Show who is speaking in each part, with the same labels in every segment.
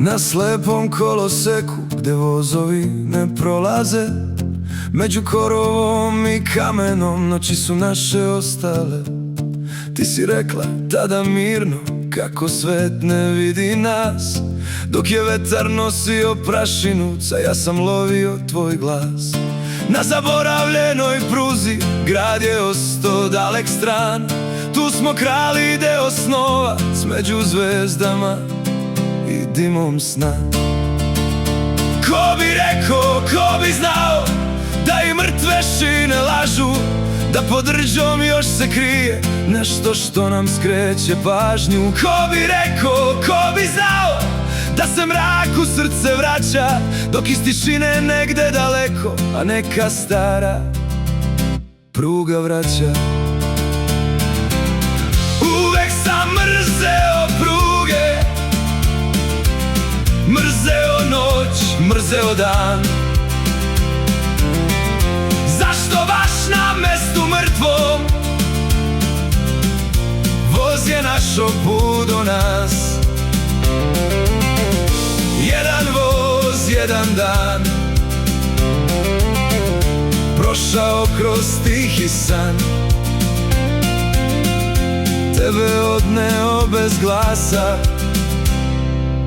Speaker 1: Na slepom koloseku gde vozovi ne prolaze, među korovom i kamenom noći su naše ostale. Ti si rekla tada mirno kako svet ne vidi nas, dok je vetar nosio prašinu, a ja sam lovio tvoj glas. Na zaboravljenoj pruzi grad je ostao dalek stran, tu smo krali deo snova među zvezdama i dimom sna. Ko bi rekao, ko bi znao da i mrtve šine lažu, da pod rđom još se krije nešto što nam skreće pažnju. Ko bi rekao, ko bi znao da se mrak u srce vraća, dok iz tišine negde daleko, a neka stara pruga vraća. Uvek sam mrzeo pruge, mrzeo noć, mrzeo dan. Zašto baš na mestu mrtvom voz je našo put do nas? Jedan voz, jedan dan prošao kroz tihi san, tebe odneo bez glasa,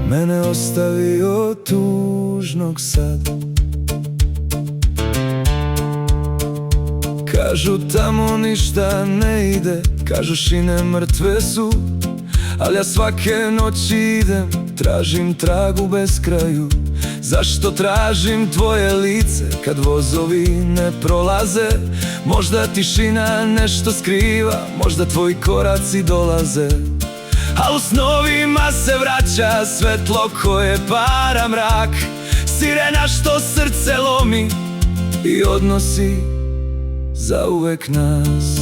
Speaker 1: mene ostavio tužnog sad. Kažu tamo ništa ne ide, kažu šine mrtve su, ali ja svake noći idem, tražim trag u beskraju. Zašto tražim tvoje lice kad vozovi ne prolaze? Možda tišina nešto skriva, možda tvoji koraci dolaze, a u snovima se vraća svetlo koje para mrak, sirena što srce lomi i odnosi zauvek nas.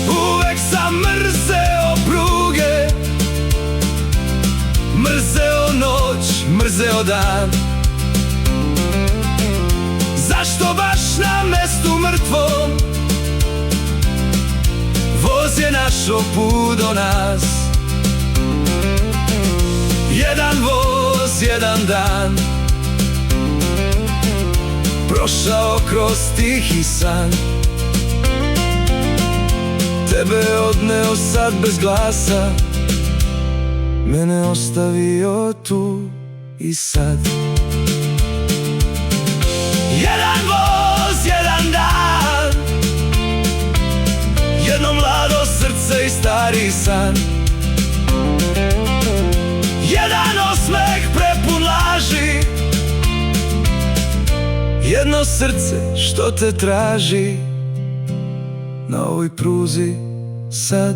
Speaker 1: Uvek sam mrzeo pruge, mrzeo noć, mrzeo dan. Zašto baš na mestu mrtvom voz je našo put do nas? Jedan voz, jedan dan prošao kroz tihi san, tebe odneo sad bez glasa, mene ostavio tu i sad. Jedan voz, jedan dan, jedno mlado srce i stari san. Jedan osmeh prepun laži, jedno srce što te traži. Na ovoj pruzi sad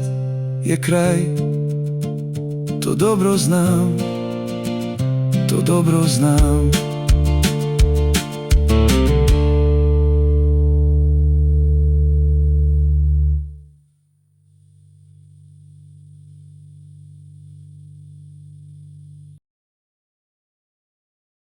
Speaker 1: je kraj, to dobro znam, to dobro znam.